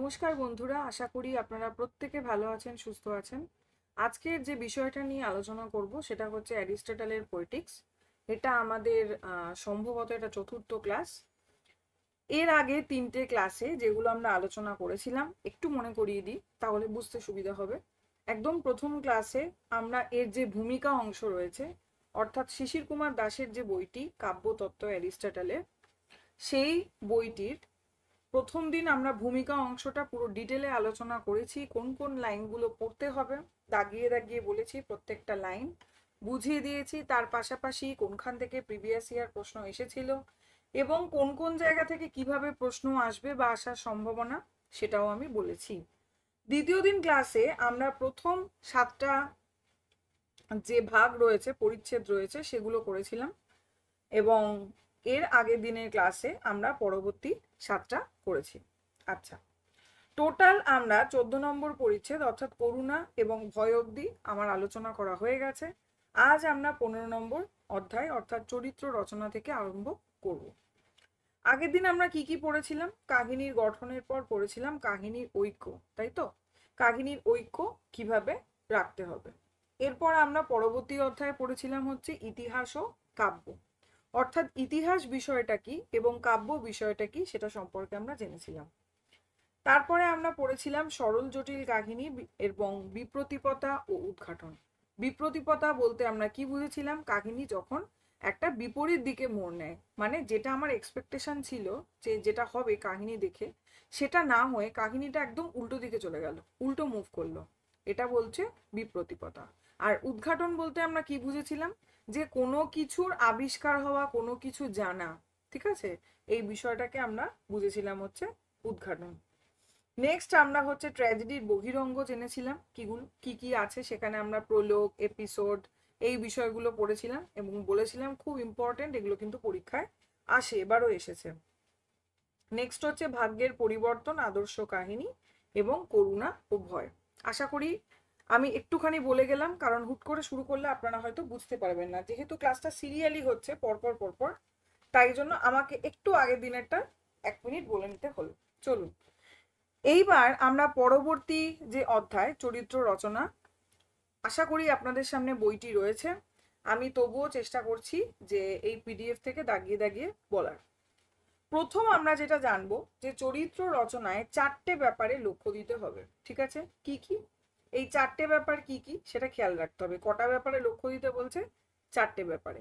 নমস্কার বন্ধুরা, আশা করি আপনারা প্রত্যেকে ভালো আছেন, সুস্থ আছেন। আজকের যে বিষয়টা নিয়ে আলোচনা করব সেটা হচ্ছে অ্যারিস্টটলের পোয়েটিক্স। এটা আমাদের সম্ভবত এটা চতুর্থ ক্লাস। এর আগে তিনটে ক্লাসে যেগুলো আমরা আলোচনা করেছিলাম একটু মনে করিয়ে দিই, তাহলে বুঝতে সুবিধা হবে। একদম প্রথম ক্লাসে আমরা এর যে ভূমিকা অংশ রয়েছে, অর্থাৎ শিশির কুমার দাশের যে বইটি কাব্যতত্ত্ব অ্যারিস্টটলের, সেই বইটির প্রথম দিন আমরা ভূমিকা অংশটা পুরো ডিটেলে আলোচনা করেছি। কোন কোন লাইনগুলো পড়তে হবে দাগিয়ে দাগিয়ে বলেছি, প্রত্যেকটা লাইন বুঝিয়ে দিয়েছি। তার পাশাপাশি কোনখান থেকে প্রিভিয়াস ইয়ার প্রশ্ন এসেছিল এবং কোন কোন জায়গা থেকে কিভাবে প্রশ্ন আসবে বা আসার সম্ভাবনা সেটাও আমি বলেছি। দ্বিতীয় দিন ক্লাসে আমরা প্রথম 7টা যে ভাগ রয়েছে, পরিচ্ছেদ রয়েছে, সেগুলো করেছিলাম এবং এর আগের দিনের ক্লাসে আমরা পরবর্তী 7টা করেছি। আচ্ছা, টোটাল আমরা 14 নম্বর পরিচ্ছেদ অর্থাৎ করুণা এবং ভয় অবধি আমার আলোচনা করা হয়ে গেছে। আজ আমরা 15 নম্বর অধ্যায় অর্থাৎ চরিত্র রচনা থেকে আরম্ভ করব। আগের দিন আমরা কি কি পড়েছিলাম? কাহিনীর গঠনের পর পড়েছিলাম কাহিনীর ঐক্য, তাই তো? কাহিনীর ঐক্য কিভাবে রাখতে হবে। এরপর আমরা পরবর্তী অধ্যায়ে পড়েছিলাম হচ্ছে ইতিহাস ও কাব্য, অর্থাৎ ইতিহাস বিষয়টা কি এবং কাব্য বিষয়টা কি সেটা সম্পর্কে আমরা জেনেছিলাম। তারপরে আমরা পড়েছিলাম সরল জটিল কাহিনী এবং বিপ্রতিপতা ও উদ্ঘাটন। বিপ্রতিপতা বলতে আমরা কি বুঝেছিলাম? কাহিনী যখন একটা বিপরীত দিকে মোড় নেয়, মানে যেটা আমার এক্সপেকটেশন ছিল যে যেটা হবে কাহিনী দেখে, সেটা না হয়ে কাহিনীটা একদম উল্টো দিকে চলে গেল, উল্টো মুভ করলো, এটা বলছে বিপ্রতিপতা। আর উদ্ঘাটন বলতে আমরা কি বুঝেছিলাম? যে কোনো কিছুর আবিষ্কার হওয়া, কোনো কিছু জানা, ঠিক আছে, এই বিষয়টাকে আমরা বুঝেছিলাম হচ্ছে উদ্ঘাটন। নেক্সট আমরা হচ্ছে ট্র্যাজেডির বহিরঙ্গ জেনেছিলাম, কিগুলো কি কি আছে সেখানে। আমরা প্রোলোগ, এপিসোড, এই বিষয়গুলো পড়েছিলাম এবং বলেছিলাম খুব ইম্পর্টেন্ট, এগুলো কিন্তু পরীক্ষায় আসে, এবারও এসেছে। নেক্সট হচ্ছে ভাগ্যের পরিবর্তন, আদর্শ কাহিনী এবং করুণা ও ভয়। আশা করি আমি একটুখানি বলে গেলাম, কারণ হুট করে শুরু করলে আপনারা হয়তো বুঝতে পারবেন না, যেহেতু ক্লাসটা সিরিয়ালি হচ্ছে পরপর পরপর, তাই জন্য আমাকে একটু আগের দিনেরটা 1 মিনিট বলে নিতে হলো। চলুন, এইবার আমরা পরবর্তী যে অধ্যায় চরিত্র রচনা, আশা করি আপনাদের সামনে বইটি রয়েছে, আমি তবুও চেষ্টা করছি যে এই পিডিএফ থেকে দাগিয়ে দাগিয়ে বলার। প্রথম আমরা যেটা জানবো যে চরিত্র রচনায় 4টে ব্যাপারে লক্ষ্য দিতে হবে, ঠিক আছে? কি কি এই 4টে ব্যাপার কি কি সেটা খেয়াল রাখতে হবে। কটা ব্যাপারে লক্ষ্য দিতে বলছে? 4টে ব্যাপারে।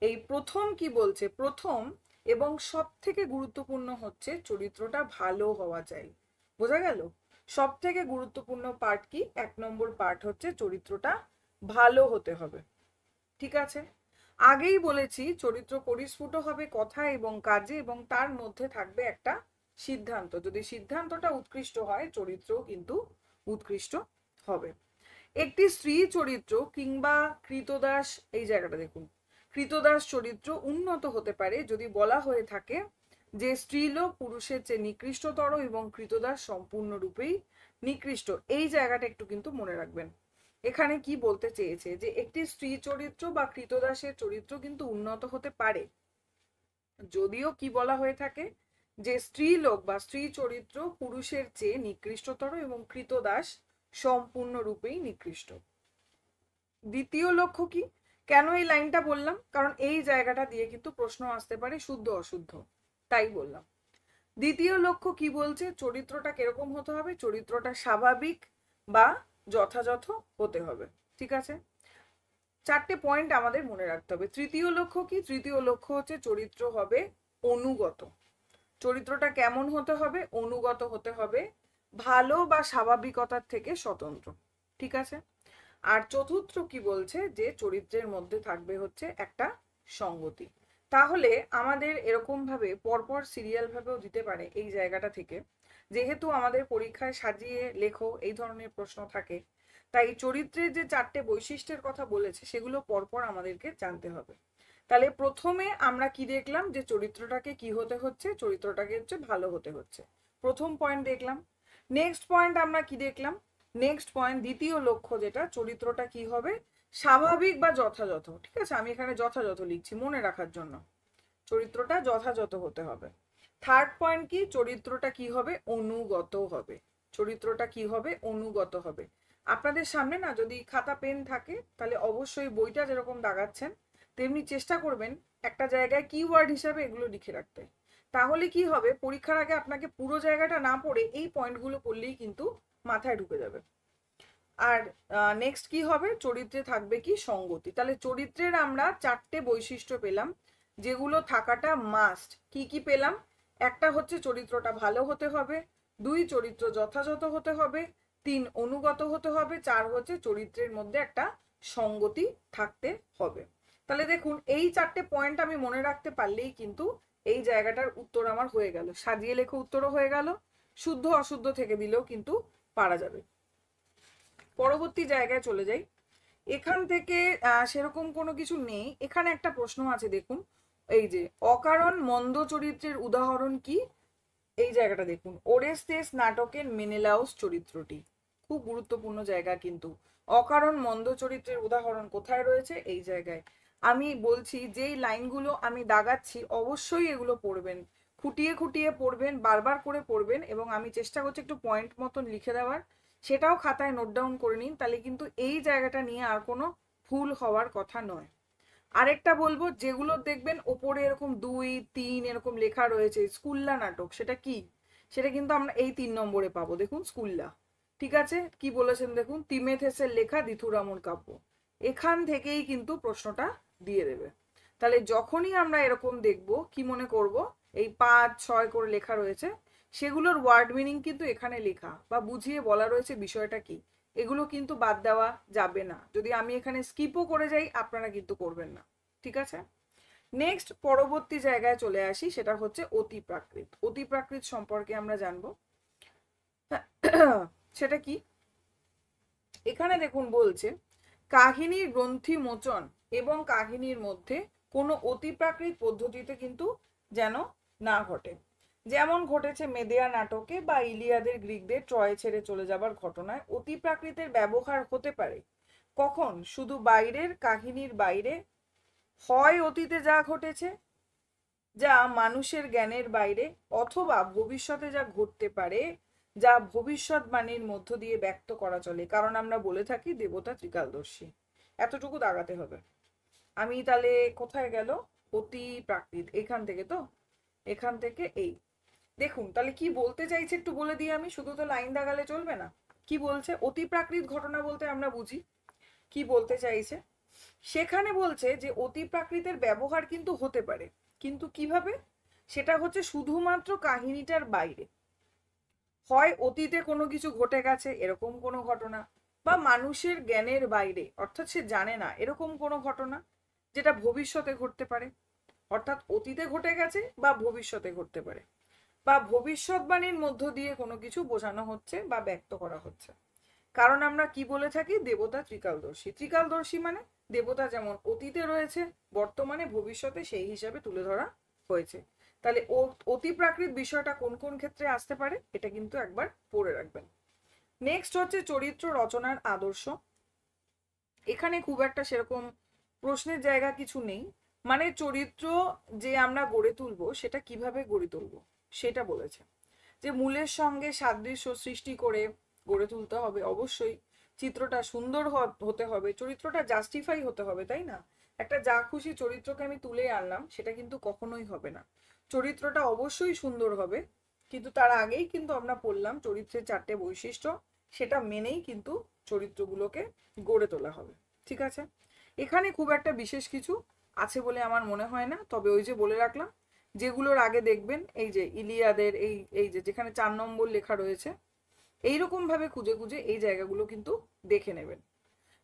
এই প্রথম কি বলছে? প্রথম এবং সব থেকে গুরুত্বপূর্ণ হচ্ছে চরিত্রটা ভালো হওয়া চাই। বোঝা গেল? সব থেকে গুরুত্বপূর্ণ পার্ট কি? 1 নম্বর পার্ট হচ্ছে চরিত্রটা ভালো হতে হবে, ঠিক আছে? আগেই বলেছি চরিত্র পরিস্ফুট হবে কথা এবং কাজে, এবং তার মধ্যে থাকবে একটা সিদ্ধান্ত। যদি সিদ্ধান্তটা উৎকৃষ্ট হয় চরিত্রও কিন্তু উৎকৃষ্ট হবে। একটি স্ত্রী চরিত্র কিংবা কৃতদাস, এই জায়গাটা দেখুন, কৃতদাস চরিত্র উন্নত হতে পারে যদি বলা হয়ে থাকে যে স্ত্রীলোক পুরুষের চেয়ে নিকৃষ্টতর এবং কৃতদাস সম্পূর্ণরূপেই নিকৃষ্ট। এই জায়গাটা একটু কিন্তু মনে রাখবেন। এখানে কি বলতে চেয়েছে? যে একটি স্ত্রী চরিত্র বা কৃতদাসের চরিত্র কিন্তু উন্নত হতে পারে, যদিও কি বলা হয়ে থাকে যে স্ত্রীলোক বা স্ত্রী চরিত্র পুরুষের চেয়ে নিকৃষ্টতর এবং কৃতদাস সম্পূর্ণরূপেই নিকৃষ্ট। দ্বিতীয় লক্ষ্য কি? কেন এই লাইনটা বললাম? কারণ এই জায়গাটা দিয়ে কিন্তু প্রশ্ন আসতে পারে শুদ্ধ অশুদ্ধ, তাই বললাম। দ্বিতীয় লক্ষ্য কি বলছে? চরিত্রটা কিরকম হতে হবে? চরিত্রটা স্বাভাবিক বা যথাযথ হতে হবে, ঠিক আছে? 4টে পয়েন্ট আমাদের মনে রাখতে হবে। তৃতীয় লক্ষ্য কি? তৃতীয় লক্ষ্য হচ্ছে চরিত্র হবে অনুগত। চরিত্রটা কেমন হতে হবে? অনুগত হতে হবে, ভালো বা স্বাভাবিকতার থেকে স্বতন্ত্র, ঠিক আছে? আর চতুর্থ কি বলছে? যে চরিত্রের মধ্যে থাকবে হচ্ছে একটা সঙ্গতি। তাহলে আমাদের এরকম ভাবে পরপর সিরিয়াল ভাবেও দিতে পারে এই জায়গাটা থেকে, যেহেতু আমাদের পরীক্ষায় সাজিয়ে লেখো এই ধরনের প্রশ্ন থাকে, তাই চরিত্রের যে 4টে বৈশিষ্ট্যের কথা বলেছে সেগুলো পরপর আমাদেরকে জানতে হবে। তাহলে প্রথমে আমরা কি দেখলাম? যে চরিত্রটাকে কি হতে হচ্ছে? চরিত্রটাকে হচ্ছে ভালো হতে হচ্ছে, প্রথম পয়েন্ট দেখলাম। নেক্সট পয়েন্ট আমরা কি দেখলাম? নেক্সট পয়েন্ট, দ্বিতীয় লক্ষ্য যেটা, চরিত্রটা কি হবে? স্বাভাবিক বা যথাযথ, ঠিক আছে? আমি এখানে যথাযথ লিখছি মনে রাখার জন্য, চরিত্রটা যথাযথ হতে হবে। থার্ড পয়েন্ট কি, চরিত্রটা কি হবে, অনুগত হবে। চরিত্রটা কি হবে, অনুগত হবে। আপনাদের সামনে না যদি খাতা পেন থাকে তাহলে অবশ্যই বইটা যেরকম দাগাচ্ছেন তেমনি চেষ্টা করবেন একটা জায়গায় কিওয়ার্ড হিসাবে এগুলো লিখে রাখতে। তাহলে কি হবে, পরীক্ষার আগে আপনাকে পুরো জায়গাটা না পড়ে এই পয়েন্টগুলো পড়লেই কিন্তু মাথায় ঢুকে যাবে। আর নেক্সট কি হবে, চরিত্রে থাকবে কি, সঙ্গতি। তাহলে চরিত্রের আমরা 4টে বৈশিষ্ট্য পেলাম যেগুলো থাকাটা মাস্ট। কি কি পেলাম, একটা হচ্ছে চরিত্রটা ভালো হতে হবে, 2 চরিত্র যথাযথ হতে হবে, 3 অনুগত হতে হবে, 4 হচ্ছে চরিত্রের মধ্যে একটা সঙ্গতি থাকতে হবে। তাহলে দেখুন এই 4টে পয়েন্ট আমি মনে রাখতে পারলেই কিন্তু এই জায়গাটার উত্তর আমার হয়ে গেল। সাজিয়ে লেখো উত্তরও হয়ে গেল, শুদ্ধ অশুদ্ধ থেকে দিলেও কিন্তু পারা যাবে। পরবর্তী জায়গায় চলে যাই। এখান থেকে সেরকম কোনো কিছু নেই। এখানে একটা প্রশ্ন আছে দেখুন, এই যে অকারণ মন্দ চরিত্রের উদাহরণ কি, এই জায়গাটা দেখুন। ওরেস্তেস নাটকের মেনেলাউস চরিত্রটি, খুব গুরুত্বপূর্ণ জায়গা কিন্তু। অকারণ মন্দ চরিত্রের উদাহরণ কোথায় রয়েছে, এই জায়গায়। আমি বলছি যেই লাইনগুলো আমি দাগাচ্ছি অবশ্যই এগুলো পড়বেন, খুঁটিয়ে খুঁটিয়ে পড়বেন, বারবার করে পড়বেন, এবং আমি চেষ্টা করছি একটু পয়েন্ট মতন লিখে দেওয়ার, সেটাও খাতায় নোট ডাউন করে নিন, তাহলে কিন্তু এই জায়গাটা নিয়ে আর কোনো ভুল হওয়ার কথা নয়। আরেকটা বলবো, যেগুলো দেখবেন ওপরে এরকম 2, 3 এরকম লেখা রয়েছে স্কুল্লা নাটক, সেটা কি, সেটা কিন্তু আমরা এই 3 নম্বরে পাবো। দেখুন স্কুল্লা, ঠিক আছে, কি বলেছেন দেখুন, তিমেথেসের লেখা দ্বিথুরামুর কাব্য, এখান থেকেই কিন্তু প্রশ্নটা দিয়ে দেবে। তাহলে যখনই আমরা এরকম দেখব কি মনে করব, এই 5, 6 করে লেখা রয়েছে, সেগুলোর ওয়ার্ড মিনিং কিন্তু এখানে লেখা বা বুঝিয়ে বলা রয়েছে বিষয়টা কি, এগুলো কিন্তু বাদ দেওয়া যাবে না। যদি আমি এখানে স্কিপও করে যাই আপনারা কিন্তু করবেন না, ঠিক আছে। নেক্সট পরবর্তী জায়গায় চলে আসি, সেটা হচ্ছে অতি প্রাকৃত। অতি প্রাকৃত সম্পর্কে আমরা জানবো, সেটা কি। এখানে দেখুন বলছে, কাহিনীর গ্রন্থি মোচন এবং কাহিনীর মধ্যে কোনো অতিপ্রাকৃত পদ্ধতিতে কিন্তু যেন না ঘটে। যেমন ঘটেছে মেদেয়া নাটকে বা ইলিয়াদের গ্রিকদের ট্রয় ছেড়ে চলে যাবার ঘটনায় অতিপ্রাকৃতের ব্যবহার হতে পারে। কখন, শুধু বাইরের কাহিনীর বাইরে, হয় অতীতে যা ঘটেছে যা মানুষের জ্ঞানের বাইরে, অথবা ভবিষ্যতে যা ঘটতে পারে যা ভবিষ্যৎবাণীর মধ্য দিয়ে ব্যক্ত করা চলে। কারণ আমরা বলে থাকি দেবতা ত্রিকালদর্শী, এতটুকু দাগাতে হবে। আমি তাহলে কোথায় গেল, অতি প্রাকৃত, এখান থেকে তো, এখান থেকে এই দেখুন। তাহলে কি বলতে চাইছে একটু বলে দিই আমি, শুধু তো লাইন দাগালে চলবে না। কি বলছে, অতি প্রাকৃত ঘটনা বলতে আমরা বুঝি, কি বলতে চাইছে সেখানে বলছে যে অতি প্রাকৃতের ব্যবহার কিন্তু হতে পারে, কিন্তু কিভাবে, সেটা হচ্ছে শুধুমাত্র কাহিনীটার বাইরে, হয় অতীতে কোনো কিছু ঘটে গেছে এরকম কোনো ঘটনা, বা মানুষের জ্ঞানের বাইরে, অর্থাৎ সে জানে না এরকম কোনো ঘটনা যেটা ভবিষ্যতে ঘটতে পারে, অর্থাৎ অতীতে ঘটে গেছে বা ভবিষ্যতে ঘটতে পারে, বা ভবিষ্যৎবাণীর মধ্য দিয়ে কোনো কিছু বোঝানো হচ্ছে বা ব্যক্ত করা হচ্ছে। কারণ আমরা কি বলে থাকি, দেবতা ত্রিকালদর্শী। ত্রিকালদর্শী মানে দেবতা যেমন অতীতে রয়েছে, বর্তমানে, ভবিষ্যতে, সেই হিসাবে তুলে ধরা হয়েছে। তাহলে অতি প্রাকৃত বিষয়টা কোন কোন ক্ষেত্রে আসতে পারে এটা কিন্তু একবার পড়ে রাখবেন। নেক্সট হচ্ছে চরিত্র রচনার আদর্শ। এখানে খুব একটা সেরকম প্রশ্নের জায়গা কিছু নেই, মানে চরিত্র যে আমরা গড়ে তুলবো সেটা কিভাবে গড়ে তুলবো সেটা বলেছে। যে মূলের সঙ্গে সাদৃশ্য সৃষ্টি করে গড়ে তুলতে হবে, অবশ্যই চিত্রটা সুন্দর হতে হবে, চরিত্রটা জাস্টিফাই হতে হবে, তাই না। একটা যা খুশি চরিত্রকে আমি তুলে আনলাম সেটা কিন্তু কখনোই হবে না, চরিত্রটা অবশ্যই সুন্দর হবে। কিন্তু তার আগেই কিন্তু আমরা পড়লাম চরিত্রের 4টে বৈশিষ্ট্য, সেটা মেনেই কিন্তু চরিত্রগুলোকে গড়ে তোলা হবে, ঠিক আছে। এখানে খুব একটা বিশেষ কিছু আছে বলে আমার মনে হয় না, তবে ওই যে বলে রাখলাম যেগুলোর আগে দেখবেন, এই যে ইলিয়াদের এই এই যে যেখানে 4 নম্বর লেখা রয়েছে, এইরকম ভাবে খুঁজে খুঁজে এই জায়গাগুলো কিন্তু দেখে নেবেন।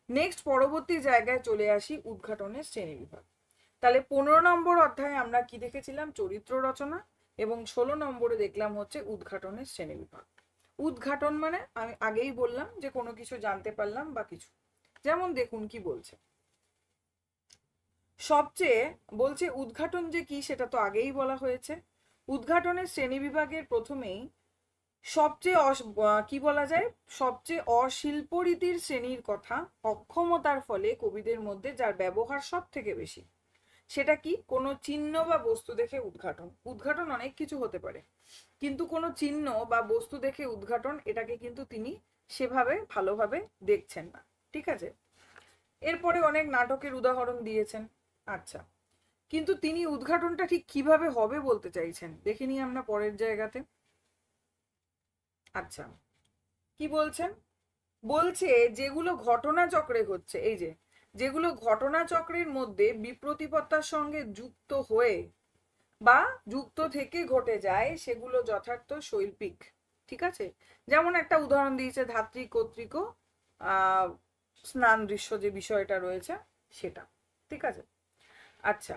নেক্সট পরবর্তী জায়গায় চলে আসি, উদ্ঘাটনের শ্রেণীবিভাগ। তাহলে 15 নম্বর অধ্যায়ে আমরা কি দেখেছিলাম, চরিত্র রচনা, এবং 16 নম্বরে দেখলাম হচ্ছে উদ্ঘাটনের শ্রেণীবিভাগ। উদ্ঘাটন মানে আমি আগেই বললাম যে কোনো কিছু জানতে পারলাম বা কিছু, যেমন দেখুন কি বলছে, সবচেয়ে বলছে উদ্ঘাটন যে কি সেটা তো আগেই বলা হয়েছে। উদ্ঘাটনের শ্রেণীবিভাগের প্রথমেই সবচেয়ে কি বলা যায়, সবচেয়ে অশিল্পরীতির শ্রেণীর কথা, অক্ষমতার ফলে কবিদের মধ্যে যার ব্যবহার সব থেকে বেশি। সেটা কি? কোনো চিহ্ন বা বস্তু দেখে উদ্ঘাটন। উদ্ঘাটন অনেক কিছু হতে পারে, কিন্তু কোনো চিহ্ন বা বস্তু দেখে উদ্ঘাটন, এটাকে কিন্তু তিনি সেভাবে ভালোভাবে দেখছেন না। ঠিক আছে, এরপরে অনেক নাটকের উদাহরণ দিয়েছেন। আচ্ছা, কিন্তু তিনি উদ্ঘাটনটা ঠিক কিভাবে হবে বলতে চাইছেন, দেখে নিই আমরা পরের জায়গাতে। আচ্ছা, কি বলছেন? বলছে যেগুলো ঘটনা চক্রে হচ্ছে, এই যে যেগুলো ঘটনা চক্রের মধ্যে বিপ্রতিপত্তার সঙ্গে যুক্ত হয়ে বা যুক্ত থেকে ঘটে যায়, সেগুলো যথার্থ শৈল্পিক। ঠিক আছে, যেমন একটা উদাহরণ দিয়েছে ধাত্রী কর্তৃক স্নান দৃশ্য, যে বিষয়টা রয়েছে সেটা। ঠিক আছে, আচ্ছা,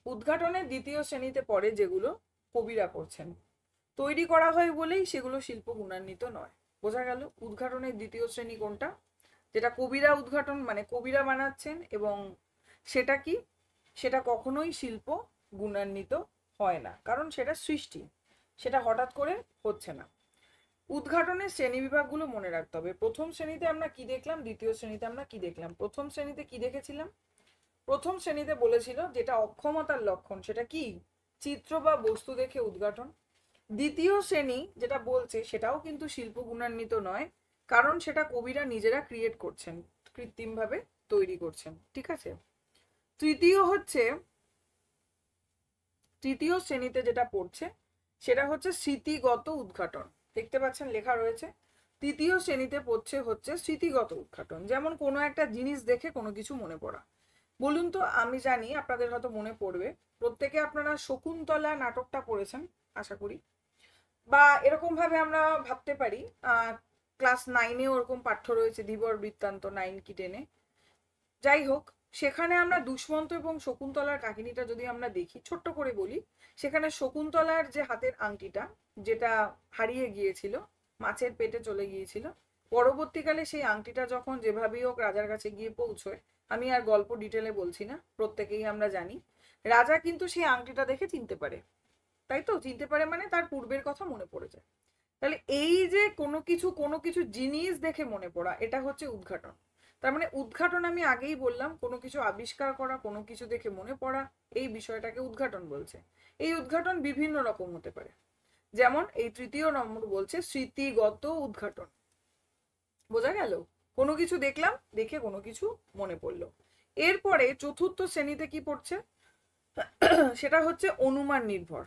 উদ্ঘাটনের দ্বিতীয় শ্রেণীতে পড়ে যেগুলো কবিরা করছেন, তৈরি করা হয় বলেই সেগুলো শিল্প গুণান্বিত নয়। বোঝা গেল উদ্ঘাটনের দ্বিতীয় শ্রেণী কোনটা? যেটা কবিরা উদ্ঘাটন, মানে কবিরা বানাচ্ছেন, এবং সেটা কি? সেটা কখনোই শিল্প গুণান্বিত হয় না, কারণ সেটা সৃষ্টি, সেটা হঠাৎ করে হচ্ছে না। উদ্ঘাটনের শ্রেণী বিভাগগুলো মনে রাখতে হবে। প্রথম শ্রেণীতে আমরা কি দেখলাম, দ্বিতীয় শ্রেণীতে আমরা কি দেখলাম? প্রথম শ্রেণীতে কি দেখেছিলাম? প্রথম শ্রেণীতে বলেছিল যেটা অক্ষমতার লক্ষণ, সেটা কি? চিত্র বা বস্তু দেখে উদ্ঘাটন। দ্বিতীয় শ্রেণী যেটা বলছে সেটাও কিন্তু শিল্প গুণান্বিত নয়, কারণ সেটা কবিরা নিজেরা ক্রিয়েট করছেন, কৃত্রিমভাবে তৈরি করছেন। ঠিক আছে, তৃতীয় শ্রেণীতে যেটা পড়ছে সেটা হচ্ছে স্মৃতিগত উদ্ঘাটন। দেখতে পাচ্ছেন লেখা রয়েছে, তৃতীয় শ্রেণীতে পড়ছে হচ্ছে স্মৃতিগত উদ্ঘাটন। যেমন কোনো একটা জিনিস দেখে কোনো কিছু মনে পড়া। বলুন তো, আমি জানি আপনাদের হয়তো মনে পড়বে, প্রত্যেকে আপনারা শকুন্তলা নাটকটা পড়েছেন আশা করি, বা এরকম ভাবে আমরা ভাবতে পারি ক্লাস 9-এ ওরকম পাঠ্য রয়েছে, ধীবর বৃত্তান্ত, 9 কি 10-এ, যাই হোক, সেখানে আমরা দুষ্মন্ত এবং শকুন্তলার কাহিনীটা যদি আমরা দেখি, ছোট্ট করে বলি, সেখানে শকুন্তলার যে হাতের আংটিটা, যেটা হারিয়ে গিয়েছিল, মাছের পেটে চলে গিয়েছিল, পরবর্তীকালে সেই আংটিটা যখন যেভাবেই হোক রাজার কাছে গিয়ে পৌঁছয়, আমি আর গল্প ডিটেলে বলছি না, প্রত্যেকেই আমরা জানি, রাজা কিন্তু সেই আংটিটা দেখে চিনতে পারে। তাই তো, চিনতে পারে মানে তার পূর্বের কথা মনে পড়ে যায়। তাহলে এই যে কোনো কিছু জিনিস দেখে মনে পড়া, এটা হচ্ছে উদ্ঘাটন। তার মানে উদ্ঘাটন, আমি আগেই বললাম, কোনো কিছু আবিষ্কার করা, কোনো কিছু দেখে মনে পড়া, এই বিষয়টাকে উদ্ঘাটন বলছে। এই উদ্ঘাটন বিভিন্ন রকম হতে পারে, যেমন এই তৃতীয় নম্বর বলছে স্মৃতিগত উদ্ঘাটন। বোঝা গেল? কোনো কিছু দেখলাম, দেখে কোনো কিছু মনে পড়লো। এরপরে চতুর্থ শ্রেণীতে কি পড়ছে, সেটা হচ্ছে অনুমান নির্ভর।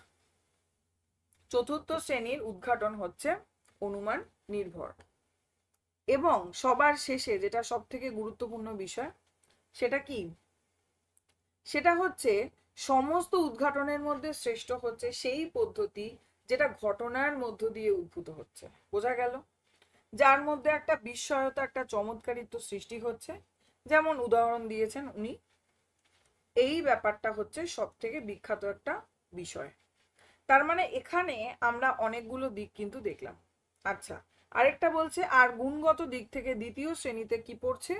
চতুর্থ শ্রেণীর উদ্ঘাটন হচ্ছে অনুমান নির্ভর। এবং সবার শেষে যেটা সব থেকে গুরুত্বপূর্ণ বিষয়, সেটা কি? সেটা হচ্ছে সমস্ত উদ্ঘাটনের মধ্যে শ্রেষ্ঠ হচ্ছে সেই পদ্ধতি যেটা ঘটনার মধ্য দিয়ে উদ্ভূত হচ্ছে। বোঝা গেল? যার মধ্যে একটা বিস্ময়তা, একটা চমৎকারিত্ব সৃষ্টি হচ্ছে, যেমন উদাহরণ দিয়েছেন উনি। এই ব্যাপারটা হচ্ছে সব থেকে বিখ্যাত একটা বিষয়। তার মানে এখানে আমরা অনেকগুলো দিক কিন্তু দেখলাম। আচ্ছা, আরেকটা বলছে আর গুণগত দিক থেকে দ্বিতীয় শ্রেণীতে কি পড়ছে?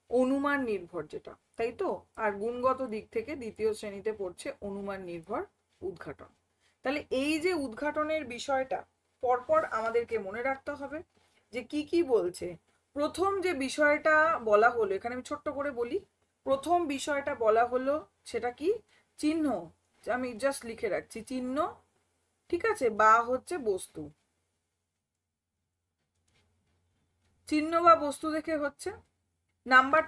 অনুমান নির্ভর, যেটা, তাই তো? আর গুণগত দিক থেকে দ্বিতীয় শ্রেণীতে পড়ছে অনুমান নির্ভর উদ্ঘাটন। তাহলে এই যে উদ্ঘাটনের বিষয়টা পরপর আমাদেরকে মনে রাখতে হবে যে কি কি বলছে। প্রথম যে বিষয়টা বলা হলো, এখানে আমি ছোট্ট করে বলি, প্রথম বিষয়টা বলা হলো সেটা কি? চিহ্ন। আমি জাস্ট লিখে রাখছি, চিহ্ন। ঠিক আছে, বা হচ্ছে বস্তু, চিহ্ন বা বস্তু দেখে হচ্ছে। নাম্বার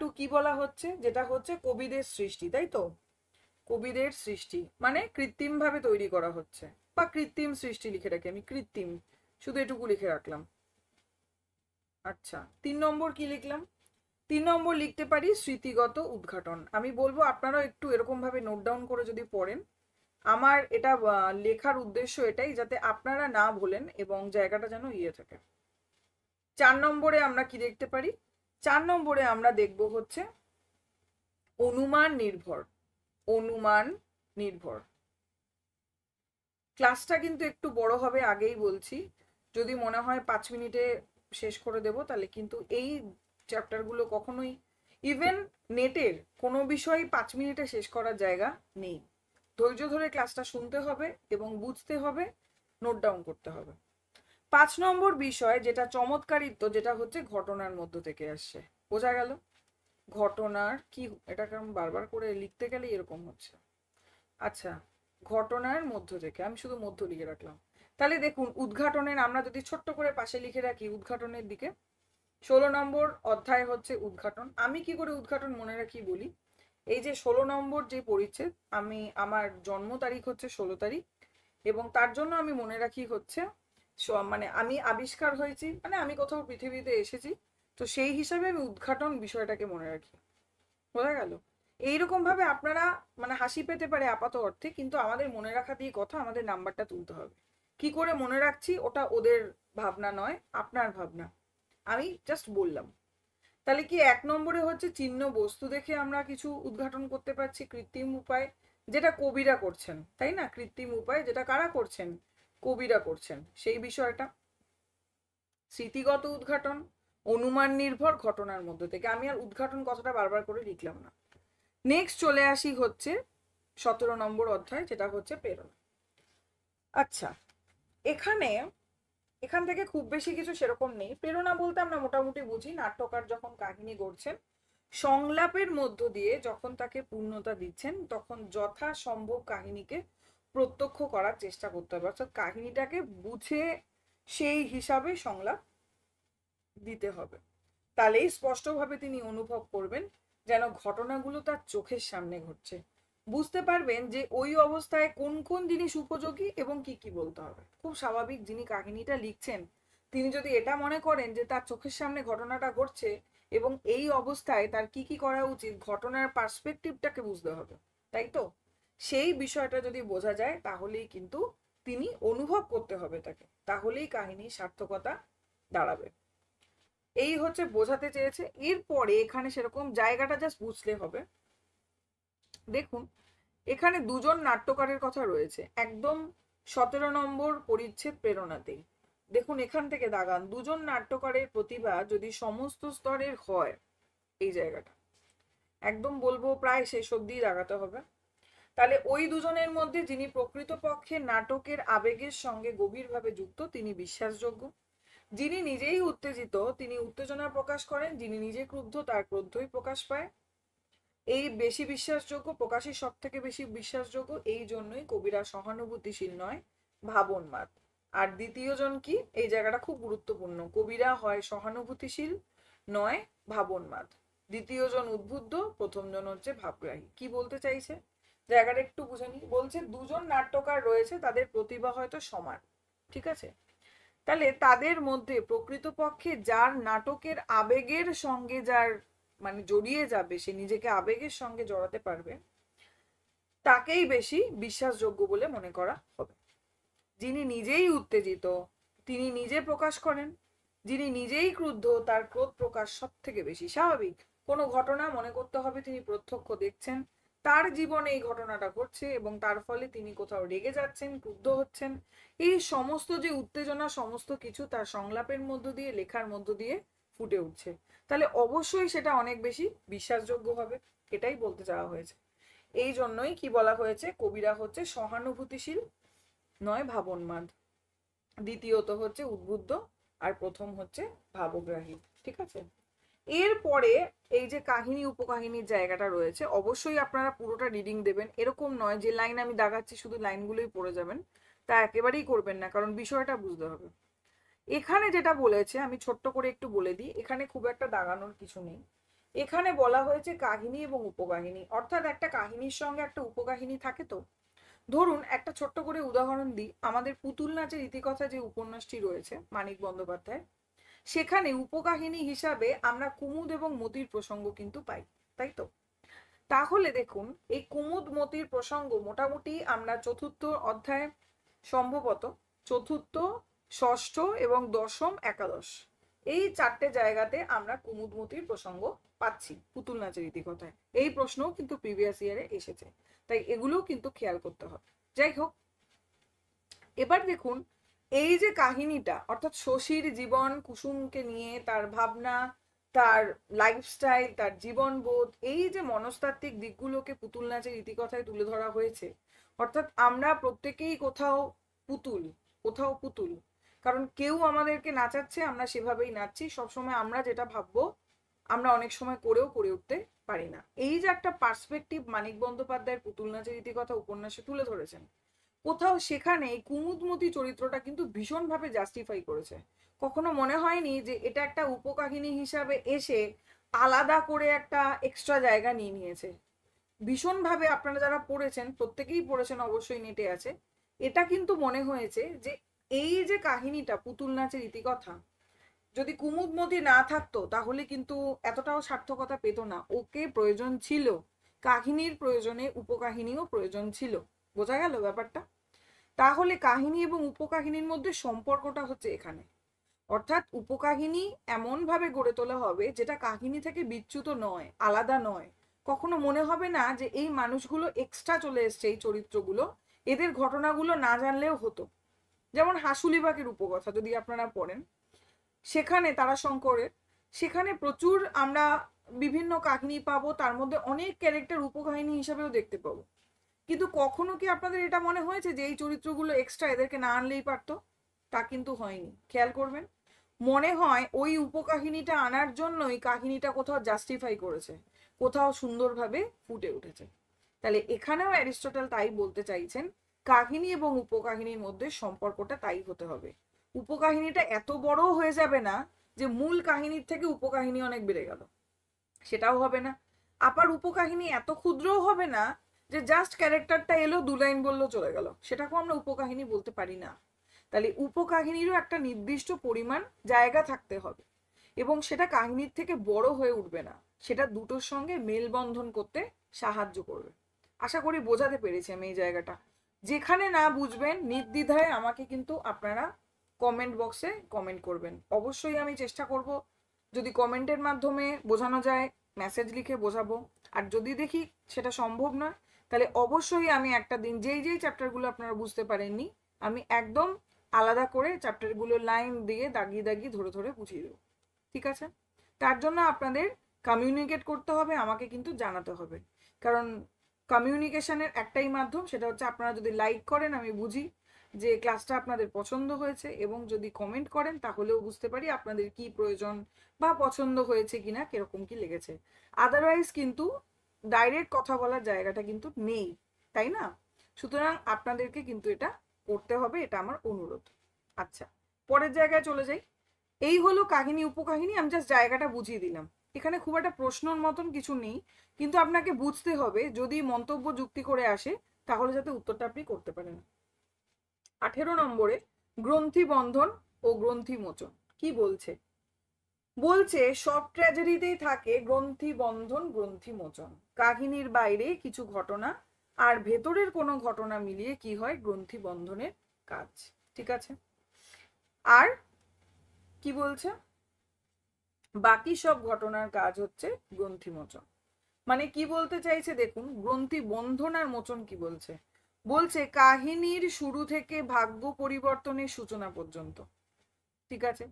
টু কি বলা হচ্ছে? যেটা হচ্ছে কবিদের সৃষ্টি, তাই তো? কবিদের সৃষ্টি মানে কৃত্রিম ভাবে তৈরি করা হচ্ছে, বা কৃত্রিম সৃষ্টি লিখে রাখি আমি, কৃত্রিম, শুধু এটুকু লিখে রাখলাম। আচ্ছা, 3 নম্বর কি লিখলাম? 3 নম্বর লিখতে পারি স্মৃতিগত উদ্ঘাটন। আমি বলবো আপনারাও একটু এরকম ভাবে নোট ডাউন করে যদি পড়েন, আমার এটা লেখার উদ্দেশ্য এটাই, যাতে আপনারা না ভুলেন এবং জায়গাটা যেন ইয়ে থাকে। 4 নম্বরে আমরা কি দেখতে পারি? 4 নম্বরে আমরা দেখব হচ্ছে অনুমান নির্ভর। অনুমান নির্ভর। ক্লাসটা কিন্তু একটু বড় হবে, আগেই বলছি। যদি মনে হয় 5 মিনিটে শেষ করে দেব, তাহলে কিন্তু এই চ্যাপ্টারগুলো কখনোই, ইভেন নেটের কোনো বিষয় 5 মিনিটে শেষ করার জায়গা নেই। ধৈর্য ধরে ক্লাসটা শুনতে হবে এবং বুঝতে হবে, নোট ডাউন করতে হবে। 5 নম্বর বিষয় যেটা চমৎকারিত্ব, যেটা হচ্ছে ঘটনার মধ্য থেকে আসছে। বোঝা গেল? ঘটনার কি, এটাকে আমি বারবার করে লিখতে গেলে এরকম হচ্ছে। আচ্ছা, ঘটনার মধ্য থেকে, আমি শুধু মধ্য লিখে রাখলাম। তাহলে দেখুন, উদ্ঘাটনের আমরা যদি ছোট্ট করে পাশে লিখে রাখি উদ্ঘাটনের দিকে, 16 নম্বর অধ্যায় হচ্ছে উদ্ঘাটন। আমি কি করে উদ্ঘাটন মনে রাখি বলি। এই যে 16 নম্বর যে পরিচ্ছেদ, আমার জন্ম তারিখ হচ্ছে 16 তারিখ, এবং তার জন্য আমি মনে রাখি হচ্ছে মানে আমি আবিষ্কার হয়েছি, মানে আমি কোথাও পৃথিবীতে এসেছি, তো সেই হিসাবে আমি উদ্ঘাটন বিষয়টাকে মনে রাখি। বোঝা গেল? এইরকম ভাবে আপনারা, মানে হাসি পেতে পারে আপাত অর্থে, কিন্তু আমাদের মনে রাখা দিয়ে কথা, আমাদের নাম্বারটা তুলতে হবে। কি করে মনে রাখছি ওটা ওদের ভাবনা নয়, আপনার ভাবনা। আমি জাস্ট বললাম। তাহলে কি 1 নম্বরে হচ্ছে চিহ্ন বস্তু দেখে আমরা কিছু উদ্ঘাটন করতে পারছি কৃত্রিম উপায়, যেটা কবিরা করছেন, তাই না? কৃত্রিম উপায় যেটা কারা করছেন? কবিরা করছেন, সেই বিষয়টা। স্মৃতিগত উদ্ঘাটন, অনুমান নির্ভর ঘটনার মধ্যে থেকে। আমি আর উদ্ঘাটন কথাটা বারবার করে লিখলাম না। নেক্সট চলে আসি হচ্ছে 17 নম্বর অধ্যায়, যেটা হচ্ছে প্রেরণা। আচ্ছা, এখান থেকে খুব বেশি কিছু সেরকম নেই। প্রেরণা বলতে আমরা মোটামুটি বুঝি নাট্যকার যখন কাহিনী গড়ছেন, সংলাপের মধ্য দিয়ে যখন তাকে পূর্ণতা দিচ্ছেন, তখন যথাসম্ভব কাহিনীকে প্রত্যক্ষ করার চেষ্টা করতে হবে, অর্থাৎ কাহিনীটাকে বুঝে সেই হিসাবে সংলাপ দিতে হবে। তাহলেই স্পষ্টভাবে তিনি অনুভব করবেন যেন ঘটনাগুলো তার চোখের সামনে ঘটছে। বুঝতে পারবেন যে ওই অবস্থায় কোন কোন জিনিস উপযোগী এবং কি কি বলতে হবে। খুব স্বাভাবিক, যিনি কাহিনীটা লিখছেন তিনি যদি এটা মনে করেন যে তার চোখের সামনে ঘটনাটা ঘটছে এবং এই অবস্থায় তার কি কি করা উচিত, ঘটনার পার্সপেক্টিভটাকে বুঝতে হবে, তাই তো? সেই বিষয়টা যদি বোঝা যায় তাহলেই কিন্তু তিনি অনুভব করতে হবে তাকে, তাহলেই কাহিনীর সার্থকতা দাঁড়াবে। এই হচ্ছে বোঝাতে চেয়েছে। এরপরে এখানে সেরকম জায়গাটা জাস্ট বুঝলে হবে। দেখুন, এখানে দুজন নাট্যকারের কথা রয়েছে একদম 17 নম্বর পরিচ্ছেদ প্রেরণাতেই। দেখুন এখান থেকে দাগান, দুজন নাট্যকারের প্রতিভা যদি সমস্ত স্তরের হয়, এই জায়গাটা একদম বলবো প্রায় শেষ অবধি দাগাতে হবে। তাহলে ওই দুজনের মধ্যে যিনি প্রকৃতপক্ষে নাটকের আবেগের সঙ্গে গভীরভাবে যুক্ত তিনি বিশ্বাসযোগ্য। যিনি নিজেই উত্তেজিত তিনি উত্তেজনা প্রকাশ করেন, যিনি নিজে ক্রুদ্ধ তার ক্রোধই প্রকাশ পায়। এই বেশি বিশ্বাসযোগ্য, প্রকাশই সব থেকে বেশি বিশ্বাসযোগ্য, এই জন্যই কবিরা সহানুভূতিশীল নয়, ভাবনবাদ। আর দ্বিতীয় জন কি, এই জায়গাটা খুব গুরুত্বপূর্ণ, কবিরা হয় সহানুভূতিশীল নয় ভাবনবাদ, দ্বিতীয় জন উদ্বুদ্ধ, প্রথম জন হচ্ছে ভাবগ্রাহী। কি বলতে চাইছে জায়গাটা একটু বুঝে নি। বলছে দুজন নাট্যকার রয়েছে, তাদের প্রতিভা হয়তো সমান, ঠিক আছে? তাহলে তাদের মধ্যে প্রকৃতপক্ষে যার নাটকের আবেগের সঙ্গে যার মানে জড়িয়ে যাবে, সে নিজেকে আবেগের সঙ্গে জড়াতে পারবে, তাকেই বেশি বিশ্বাসযোগ্য বলে মনে করা হবে। যিনি নিজেই উত্তেজিত তিনি নিজে প্রকাশ করেন, যিনি নিজেই ক্রুদ্ধ তার ক্রোধ প্রকাশ সব থেকে বেশি স্বাভাবিক। কোনো ঘটনা মনে করতে হবে তিনি প্রত্যক্ষ দেখছেন, তার জীবনে এই ঘটনাটা ঘটছে এবং তার ফলে তিনি কোথাও রেগে যাচ্ছেন, ক্রুদ্ধ হচ্ছেন। এই সমস্ত যে উত্তেজনা, সমস্ত কিছু তার সংলাপের মধ্য দিয়ে, লেখার মধ্য দিয়ে ফুটে উঠছে। তাহলে অবশ্যই সেটা অনেক বেশি বিশ্বাসযোগ্য হবে, এটাই বলতে চাওয়া হয়েছে। এই জন্যই কি বলা হয়েছে, কবিরা হচ্ছে সহানুভূতিশীল নয় ভাবনবাদ, দ্বিতীয়ত হচ্ছে উদ্বুদ্ধ, আর প্রথম হচ্ছে ভাবগ্রাহী, ঠিক আছে? এরপরে এই যে কাহিনী উপকাহিনীর জায়গাটা রয়েছে, অবশ্যই আপনারা পুরোটা রিডিং দেবেন। এরকম নয় যে লাইন আমি দাগাচ্ছি শুধু লাইনগুলোই পড়ে যাবেন, তা একেবারেই করবেন না, কারণ বিষয়টা বুঝতে হবে। এখানে যেটা বলেছে আমি ছোট্ট করে একটু বলে দিই, এখানে খুব একটা দাগানোর কিছু নেই। এখানে বলা হয়েছে কাহিনী এবং উপকাহিনী, অর্থাৎ একটা কাহিনীর সঙ্গে একটা উপকাহিনী থাকে। তো ধরুন একটা ছোট্ট করে উদাহরণ দিই, আমাদের পুতুল নাচের ইতিকথা যে উপন্যাসটি রয়েছে মানিক বন্দ্যোপাধ্যায়, সেখানে উপকাহিনী হিসাবে আমরা কুমুদ এবং মতির প্রসঙ্গ কিন্তু পাই, তাই তো? তাহলে দেখুন এই কুমুদ মতির প্রসঙ্গ মোটামুটি আমরা চতুর্থ অধ্যায়, সম্ভবত চতুর্থ, ষষ্ঠ এবং দশম, একাদশ, এই 4টে জায়গাতে আমরা কুমুদ মতির প্রসঙ্গ পাচ্ছি পুতুল নাচের ইতিকথায়। এই প্রশ্নও কিন্তু প্রিভিয়াস ইয়ারে এসেছে, তাই এগুলোও কিন্তু খেয়াল করতে হবে। যাই হোক, এবার দেখুন এই যে কাহিনীটা, অর্থাৎ শশীর জীবন, কুসুমকে নিয়ে তার ভাবনা, তার লাইফস্টাইল, তার জীবনবোধ, এই যে মনস্তাত্ত্বিক দিকগুলোকে পুতুল নাচের ইতিকথায় তুলে ধরা হয়েছে। অর্থাৎ আমরা প্রত্যেকেই কোথাও পুতুল, কোথাও পুতুল, কারণ কেউ আমাদেরকে নাচাচ্ছে, আমরা সেভাবেই নাচছি। সবসময় আমরা যেটা ভাববো আমরা অনেক সময় করে উঠতে পারি না। এই যে একটা পার্সপেক্টিভ মানিক বন্দ্যোপাধ্যায়ের পুতুল নাচের ইতিকথা উপন্যাসে তুলে ধরেছেন, কোথাও সেখানে এই কুমুদমতি চরিত্রটা কিন্তু ভীষণভাবে জাস্টিফাই করেছে। কখনো মনে হয়নি যে এটা একটা উপকাহিনী হিসাবে এসে আলাদা করে একটা এক্সট্রা জায়গা নিয়ে নিয়েছে। ভীষণভাবে আপনারা যারা পড়েছেন, প্রত্যেকেই পড়েছেন অবশ্যই, নেটে আছে, এটা কিন্তু মনে হয়েছে যে এই যে কাহিনীটা পুতুল নাচের ইতিকথা, যদি কুমুদমতি না থাকতো তাহলে কিন্তু এতটাও সার্থকতা পেত না। ওকে প্রয়োজন ছিল, কাহিনীর প্রয়োজনে উপকাহিনীও প্রয়োজন ছিল। বোঝা গেল ব্যাপারটা? তাহলে কাহিনী এবং উপকাহিনীর মধ্যে সম্পর্কটা হচ্ছে এখানে। অর্থাৎ উপকাহিনী এমন ভাবে গড়ে তোলা হবে যেটা কাহিনী থেকে বিচ্যুত নয়, আলাদা নয়। কখনো মনে হবে না যে এই মানুষগুলো এক্সট্রা চলে এসছে, এই চরিত্রগুলো, এদের ঘটনাগুলো না জানলেও হতো। যেমন হাসুলিবাগের উপকথা যদি আপনারা পড়েন, সেখানে তারাশঙ্করের, সেখানে প্রচুর আমরা বিভিন্ন কাহিনী পাবো, তার মধ্যে অনেক ক্যারেক্টার উপকাহিনী হিসাবেও দেখতে পাবো। কিন্তু কখনো কি আপনাদের এটা মনে হয়েছে যে এই চরিত্রগুলো এক্সট্রা, এদেরকে না আনলেই পারতো? তা কিন্তু হয়নি। খেয়াল করবেন, মনে হয় ওই উপকাহিনীটা আনার জন্যই কাহিনীটা কোথাও জাস্টিফাই করেছে, কোথাও সুন্দরভাবে ফুটে উঠেছে। তাহলে এখানেও অ্যারিস্টটল তাই বলতে চাইছেন, কাহিনী এবং উপকাহিনীর মধ্যে সম্পর্কটা তাই হতে হবে। উপকাহিনীটা এত বড় হয়ে যাবে না যে মূল কাহিনীর থেকে উপকাহিনী অনেক বেড়ে গেল, সেটাও হবে না। আবার উপকাহিনী এত ক্ষুদ্রও হবে না যে জাস্ট ক্যারেক্টারটা এলো, 2 লাইন বললো চলে গেল, সেটাকেও আমরা উপকাহিনী বলতে পারি না। তাহলে উপকাহিনীরও একটা নির্দিষ্ট পরিমাণ জায়গা থাকতে হবে, এবং সেটা কাহিনীর থেকে বড় হয়ে উঠবে না, সেটা দুটোর সঙ্গে মেলবন্ধন করতে সাহায্য করবে। আশা করি বোঝাতে পেরেছি আমি এই জায়গাটা। যেখানে না বুঝবেন নির্দ্বিধায় আমাকে কিন্তু আপনারা কমেন্ট বক্সে কমেন্ট করবেন। অবশ্যই আমি চেষ্টা করব, যদি কমেন্টের মাধ্যমে বোঝানো যায় মেসেজ লিখে বোঝাবো। আর যদি দেখি সেটা সম্ভব নয়, তাহলে অবশ্যই আমি একটা দিন যেই যেই চ্যাপ্টারগুলো আপনারা বুঝতে পারেননি, আমি একদম আলাদা করে চ্যাপ্টারগুলো লাইন দিয়ে দাগিয়ে দাগিয়ে ধরে ধরে বুঝিয়ে দেবো। ঠিক আছে? তার জন্য আপনাদের কমিউনিকেট করতে হবে, আমাকে কিন্তু জানাতে হবে। কারণ কমিউনিকেশনের একটাই মাধ্যম, সেটা হচ্ছে আপনারা যদি লাইক করেন আমি বুঝি যে ক্লাসটা আপনাদের পছন্দ হয়েছে, এবং যদি কমেন্ট করেন তাহলেও বুঝতে পারি আপনাদের কি প্রয়োজন বা পছন্দ হয়েছে কিনা, কিরকম কি লেগেছে। আদারওয়াইজ কিন্তু ডাইরেক্ট কথা বলার জায়গাটা কিন্তু নেই, তাই না? সুতরাং আপনাদেরকে কিন্তু এটা করতে হবে, এটা আমার অনুরোধ। আচ্ছা, পরের জায়গায় চলে যাই। এই হলো কাহিনী উপকাহিনী, আমি জাস্ট জায়গাটা বুঝিয়ে দিলাম। এখানে খুব একটা প্রশ্নর মতন কিছু নেই, কিন্তু আপনাকে বুঝতে হবে যদি মন্তব্য যুক্তি করে আসে তাহলে যাতে উত্তরটা আপনি করতে পারেন। 18 নম্বরে গ্রন্থি বন্ধন ও গ্রন্থি মোচন কি বলছে? বলছে সব ট্র্যাজেডিতেই থাকে গ্রন্থি বন্ধন গ্রন্থি মোচন। কাহিনীর বাইরে কিছু ঘটনা আর ভেতরের কোনো ঘটনা মিলিয়ে কি হয় গ্রন্থি বন্ধনের কাজ। ঠিক আছে? আর কি বলছে? বাকি সব ঘটনার কাজ হচ্ছে গ্রন্থি মোচন। মানে কি বলতে চাইছে দেখুন, গ্রন্থি বন্ধন আর মোচন কি বলছে? বলছে কাহিনীর শুরু থেকে ভাগ্য পরিবর্তনের সূচনা পর্যন্ত। ঠিক আছে?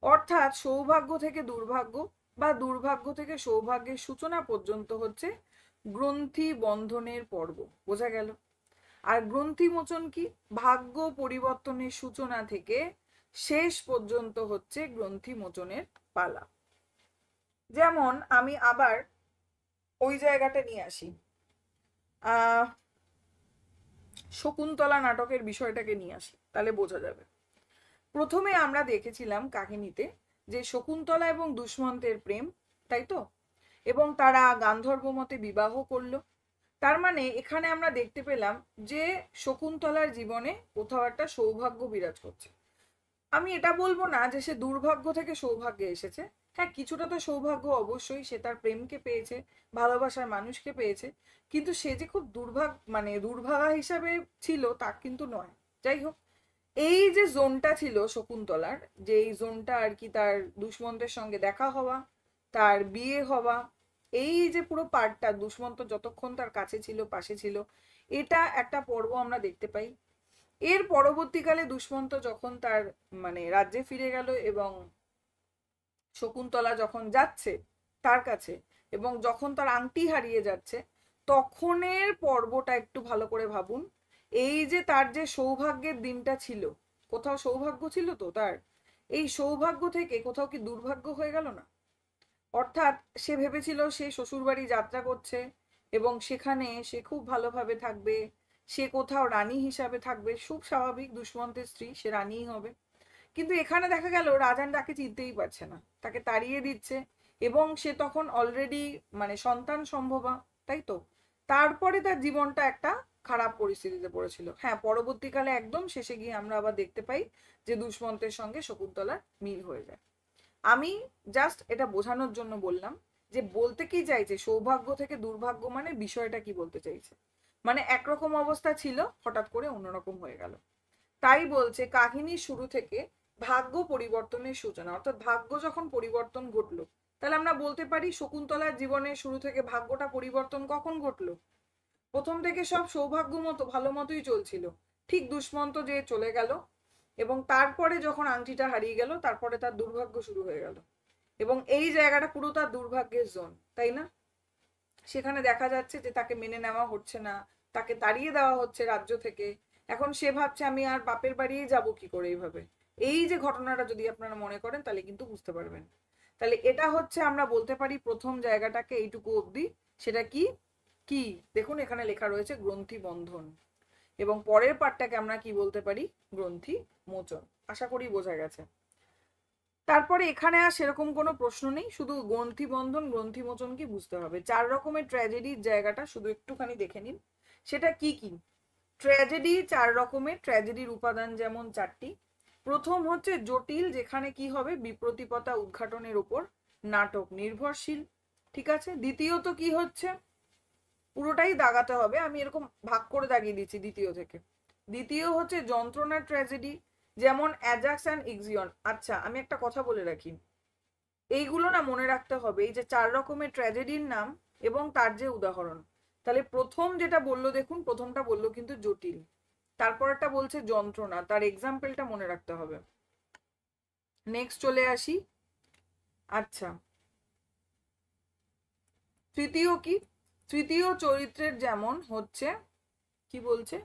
অর্থাৎ সৌভাগ্য থেকে দুর্ভাগ্য বা দুর্ভাগ্য থেকে সৌভাগ্যের সূচনা পর্যন্ত হচ্ছে গ্রন্থি বন্ধনের পর্ব। বোঝা গেল? আর গ্রন্থি মোচন কি? ভাগ্য পরিবর্তনের সূচনা থেকে শেষ পর্যন্ত হচ্ছে গ্রন্থি মোচনের পালা। যেমন আমি আবার ওই জায়গাটা নিয়ে আসি, শকুন্তলা নাটকের বিষয়টাকে নিয়ে আসি, তাহলে বোঝা যাবে। প্রথমে আমরা দেখেছিলাম কাহিনীতে যে শকুন্তলা এবং দুষ্মন্তের প্রেম, তাই তো? এবং তারা গান্ধর্ব মতে বিবাহ করলো। তার মানে এখানে আমরা দেখতে পেলাম যে শকুন্তলার জীবনে কোথাও একটা সৌভাগ্য বিরাজ করছে। আমি এটা বলবো না যে সে দুর্ভাগ্য থেকে সৌভাগ্যে এসেছে। হ্যাঁ, কিছুটা তো সৌভাগ্য অবশ্যই, সে তার প্রেমকে পেয়েছে, ভালোবাসার মানুষকে পেয়েছে, কিন্তু সে যে খুব দুর্ভাগা হিসাবে ছিল তা কিন্তু নয়। যাই হোক, এই যে জোনটা ছিল শকুন্তলার, যে এই জোনটা আর কি, তার দুষ্মন্তের সঙ্গে দেখা হওয়া, তার বিয়ে হওয়া, এই যে পুরো পার্টটা, দুষ্মন্ত যতক্ষণ তার কাছে ছিল, পাশে ছিল, এটা একটা পর্ব আমরা দেখতে পাই। এর পরবর্তীকালে দুষ্মন্ত যখন তার রাজ্যে ফিরে গেল এবং শকুন্তলা যখন যাচ্ছে তার কাছে, এবং যখন তার আংটি হারিয়ে যাচ্ছে, তখনের পর্বটা একটু ভালো করে ভাবুন। এই যে তার যে সৌভাগ্যের দিনটা ছিল, কোথাও সৌভাগ্য ছিল তো তার, এই সৌভাগ্য থেকে কোথাও কি দুর্ভাগ্য হয়ে গেল না? অর্থাৎ সে ভেবেছিল সে শ্বশুরবাড়ি যাত্রা করছে এবং সেখানে সে খুব ভালোভাবে থাকবে, সে কোথাও রানী হিসাবে থাকবে, খুব স্বাভাবিক, দুষ্মন্তের স্ত্রী, সে রানীই হবে। কিন্তু এখানে দেখা গেল রাজান তাকে চিনতেই পারছে না, তাকে তাড়িয়ে দিচ্ছে, এবং সে তখন অলরেডি মানে সন্তান সম্ভবা, তাই তো। তারপরে তার জীবনটা একটা খারাপ পরিস্থিতিতে পড়েছিল। হ্যাঁ, পরবর্তীকালে একদম শেষে গিয়ে আমরা আবার দেখতে পাই যে দুষ্মন্তের সঙ্গে শকুন্তলার মিল হয়ে যায়। আমি জাস্ট এটা বোঝানোর জন্য বললাম যে বলতে কি চাইছে সৌভাগ্য থেকে দুর্ভাগ্য, মানে বিষয়টা কি বলতে চাইছে, মানে একরকম অবস্থা ছিল, হঠাৎ করে অন্যরকম হয়ে গেল। তাই বলছে কাহিনীর শুরু থেকে ভাগ্য পরিবর্তনের সূচনা, অর্থাৎ ভাগ্য যখন পরিবর্তন ঘটলো, তাহলে আমরা বলতে পারি শকুন্তলার জীবনের শুরু থেকে ভাগ্যটা পরিবর্তন কখন ঘটলো? প্রথম থেকে সব সৌভাগ্য মতো ভালো মতোই চলছিল, ঠিক দুষ্মন্ত যে চলে গেল, এবং তারপরে যখন আংটিটা হারিয়ে গেল তারপরে তার দুর্ভাগ্য শুরু হয়ে গেল, এবং এই জায়গাটা পুরো তার দুর্ভাগ্যের জোন, তাই না? সেখানে দেখা যাচ্ছে যে তাকে মেনে নেওয়া হচ্ছে না, তাকে তাড়িয়ে দেওয়া হচ্ছে রাজ্য থেকে। এখন সে ভাবছে আমি আর বাপের বাড়িই যাব কি করে এইভাবে। এই যে ঘটনাটা যদি আপনারা মনে করেন তাহলে কিন্তু বুঝতে পারবেন। তাহলে এটা হচ্ছে আমরা বলতে পারি প্রথম জায়গাটাকে এইটুকু অবধি। সেটা কি কি দেখুন এখানে লেখা রয়েছে গ্রন্থি বন্ধন, এবং পরের পার্টটাকে আমরা কি বলতে পারি? গ্রন্থি মোচন। আশা করি বোঝা গেছে। তারপরে এখানে আর সেরকম কোনো প্রশ্ন নেই, শুধু গ্রন্থি বন্ধন গ্রন্থি মোচন কি বুঝতে হবে। 4 রকমের ট্র্যাজেডির জায়গাটা শুধু একটুখানি দেখে নিন, সেটা কি কি। ট্র্যাজেডি 4 রকমের, ট্র্যাজেডির উপাদান যেমন 4টি। প্রথম হচ্ছে জটিল, যেখানে কি হবে বিপ্রতিপতা উদ্ঘাটনের উপর নাটক নির্ভরশীল, ঠিক আছে। দ্বিতীয়ত কি হচ্ছে, পুরোটাই দাগাতে হবে, আমি এরকম ভাগ করে দাগিয়ে দিচ্ছি দ্বিতীয় থেকে। দ্বিতীয় হচ্ছে যন্ত্রণার ট্র্যাজেডি, যেমন অ্যাজাক্স অ্যান্ড ইক্সিয়ন। আচ্ছা আমি একটা কথা বলে রাখি, এইগুলো না মনে রাখতে হবে, এই যে 4 রকমের ট্র্যাজেডির নাম এবং তার যে উদাহরণ। তাহলে প্রথম যেটা বললো দেখুন, প্রথমটা বললো কিন্তু জটিল, তারপরটা বলছে যন্ত্রণা, তার এক্সাম্পলটা মনে রাখতে হবে। নেক্সট চলে আসি। আচ্ছা তৃতীয় কি, তৃতীয় চরিত্রের যেমন হচ্ছে কি বলছে,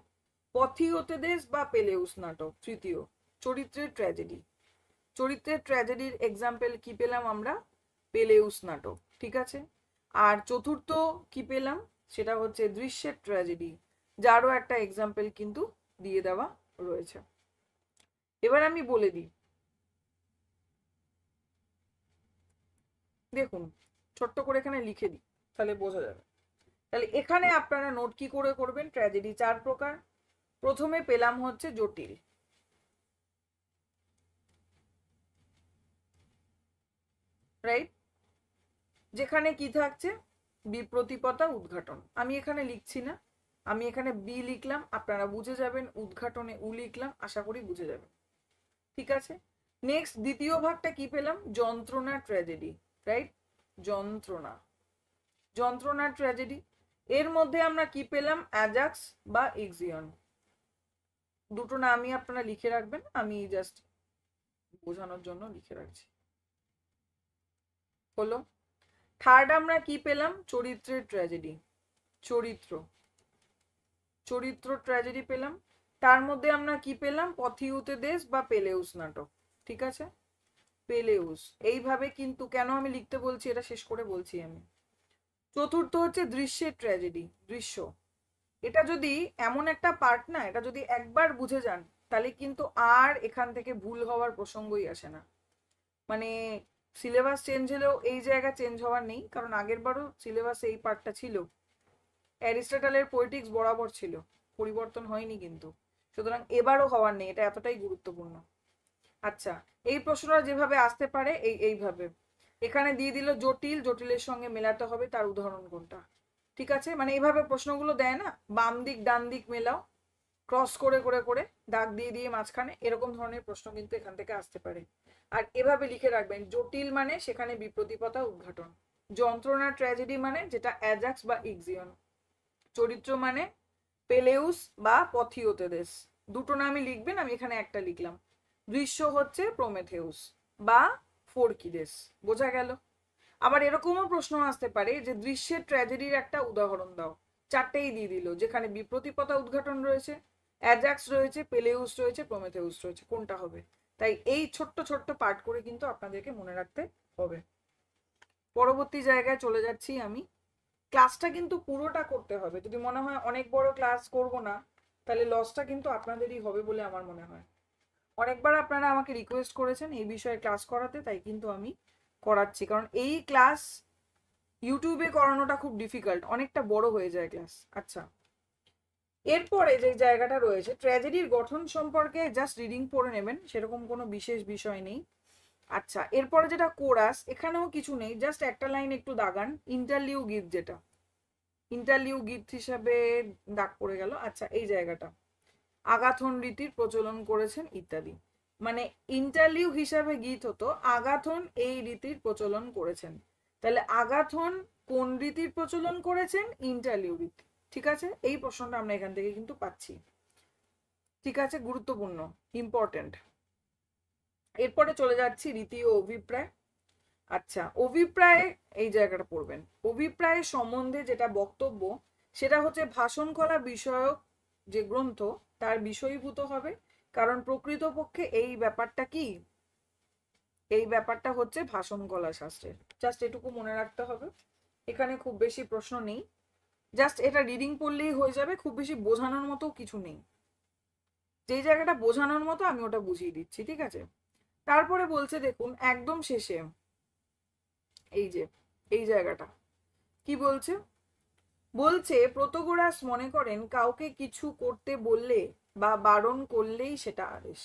পথিওতেদেস বা পেলেউস নাটক, তৃতীয় চরিত্রের ট্র্যাজেডি। চরিত্রের ট্র্যাজেডির এক্সাম্পল কি পেলাম আমরা? পেলেউস নাটক, ঠিক আছে। আর চতুর্থ কি পেলাম, সেটা হচ্ছে দৃশ্যের ট্র্যাজেডি, যারও একটা এক্সাম্পল কিন্তু দিয়ে দেওয়া রয়েছে। এবার আমি বলে দিই, দেখুন ছোট্ট করে এখানে লিখে দিই তাহলে বোঝা যাবে। তাহলে এখানে আপনারা নোট কি করে করবেন, ট্র্যাজেডি 4 প্রকার। প্রথমে পেলাম হচ্ছে জটিল, রাইট, যেখানে কি থাকছে বিপ্রতিপতা উদ্ঘাটন। আমি এখানে লিখছি না, আমি এখানে বি লিখলাম, আপনারা বুঝে যাবেন, উদ্ঘাটনে উ লিখলাম, আশা করি বুঝে যাবেন, ঠিক আছে। নেক্সট দ্বিতীয় ভাগটা কি পেলাম, যন্ত্রণা ট্র্যাজেডি, রাইট, যন্ত্রণা, যন্ত্রণা ট্র্যাজেডি। এর মধ্যে আমরা কি পেলাম, অ্যাজাক্স বা ইক্সিয়ন। দুটো নামই আপনারা লিখে রাখবেন, আমি জাস্ট বোঝানোর জন্য লিখে রাখছি। হলো। থার্ড আমরা কি পেলাম, চরিত্রের ট্র্যাজেডি, চরিত্র, চরিত্র ট্র্যাজেডি পেলাম। তার মধ্যে আমরা কি পেলাম, পথিউতেদেস বা পেলেউস নাটক, ঠিক আছে, পেলেউস। এইভাবে কিন্তু কেন আমি লিখতে বলছি এটা শেষ করে বলছি আমি। চতুর্থ হচ্ছে দৃশ্যের ট্র্যাজেডি, দৃশ্য। এটা যদি এমন একটা পার্ট না, এটা যদি একবার বুঝে যান তাহলে কিন্তু আর এখান থেকে ভুল হওয়ার প্রসঙ্গই আসে না। মানে সিলেবাস চেঞ্জ হলেও এই জায়গা চেঞ্জ হওয়ার নেই, কারণ আগের বারও সিলেবাসে এই পার্টটা ছিল, অ্যারিস্টটলের পোয়েটিক্স বরাবর ছিল, পরিবর্তন হয়নি কিন্তু, সুতরাং এবারও হওয়ার নেই, এটা এতটাই গুরুত্বপূর্ণ। আচ্ছা এই প্রশ্নটা যেভাবে আসতে পারে এইভাবে এখানে দিয়ে দিল জটিল, জটিলের সঙ্গে মেলাতে হবে তার উদাহরণ কোনটা, ঠিক আছে। মানে এইভাবে প্রশ্নগুলো দেয় না, বাম দিক ডান দিক মেলাও, ক্রস করে করে করে দাগ দিয়ে দিয়ে মাঝখানে, এরকম ধরনের প্রশ্ন কিন্তু এখান থেকে আসতে পারে। আর এভাবে লিখে রাখবেন, জটিল মানে সেখানে বিপ্রতিপতা উদ্ঘাটন, যন্ত্রণা ট্র্যাজেডি মানে যেটা অ্যাজাক্স বা ইক্সিয়ন, চরিত্র মানে পেলেউস বা পথিওতেদেস, দুটো নামই লিখবেন, আমি এখানে একটা লিখলাম। দৃশ্য হচ্ছে প্রমেথেউস বা ফোরকিডেস, বোঝা গেল। আবার এরকমও প্রশ্ন আসতে পারে যে দৃশ্যের ট্র্যাজেডির একটা উদাহরণ দাও, চারটেই দিয়ে দিল, যেখানে বিপ্রতিপতা উদ্ঘাটন রয়েছে, অ্যাজাক্স রয়েছে, পেলেউস রয়েছে, প্রমেথেউস রয়েছে, কোনটা হবে। তাই এই ছোট্ট ছোট্ট পার্ট করে কিন্তু আপনাদেরকে মনে রাখতে হবে। পরবর্তী জায়গায় চলে যাচ্ছি আমি। ক্লাসটা কিন্তু পুরোটা করতে হবে, যদি মনে হয় অনেক বড় ক্লাস করব না তাহলে লসটা কিন্তু আপনাদেরই হবে বলে আমার মনে হয়। অনেকবার আপনারা আমাকে রিকোয়েস্ট করেছেন এই বিষয়ে ক্লাস করাতে, তাই কিন্তু আমি করাচ্ছি, কারণ এই ক্লাস ইউটিউবে করানোটা খুব ডিফিকাল্ট, অনেকটা বড় হয়ে যায় ক্লাস। আচ্ছা, এরপরে যে জায়গাটা রয়েছে ট্র্যাজেডির গঠন সম্পর্কে জাস্ট রিডিং পড়ে নেবেন, সেরকম কোনো বিশেষ বিষয় নেই। আচ্ছা, এরপরে যেটা কোরাস, এখানেও কিছু নেই, জাস্ট একটা লাইন একটু দাগান, ইন্টারলিউ গিফট, যেটা ইন্টারলিউ গিফট হিসাবে দাগ পড়ে গেল। আচ্ছা, এই জায়গাটা আগাথন রীতির প্রচলন করেছেন ইত্যাদি, মানে ইন্টারলিউ হিসাবে গীত হতো, আগাথন এই রীতির প্রচলন করেছেন। তাহলে আগাথন কোন রীতির প্রচলন করেছেন? ইন্টারলিউ রীতি। ঠিক আছে, এই প্রশ্নটা আমরা এখান থেকে কিন্তু পাচ্ছি। ঠিক আছে, গুরুত্বপূর্ণ, ইম্পর্টেন্ট। এরপরে চলে যাচ্ছি রীতি ও অভিপ্রায়। আচ্ছা, অভিপ্রায় এই জায়গাটা পড়বেন। অভিপ্রায় সম্বন্ধে যেটা বক্তব্য সেটা হচ্ছে ভাষণ কলা বিষয়ক যে গ্রন্থ তার বিষয়ীভূত হবে, কারণ প্রকৃতপক্ষে এই ব্যাপারটা কি, এই ব্যাপারটা হচ্ছে ভাষণ কলা শাস্ত্রের। জাস্ট এটুকু মনে রাখতে হবে, এখানে খুব বেশি প্রশ্ন নেই, জাস্ট এটা রিডিং পড়লেই হয়ে যাবে, খুব বেশি বোঝানোর মতো কিছু নেই। যেই জায়গাটা বোঝানোর মতো আমি ওটা বুঝিয়ে দিচ্ছি, ঠিক আছে। তারপরে বলছে দেখুন একদম শেষে এই যে এই জায়গাটা কি বলছে, বলছে প্রোতাগোরাস মনে করেন কাউকে কিছু করতে বললে বা বারণ করলেই সেটা আদেশ।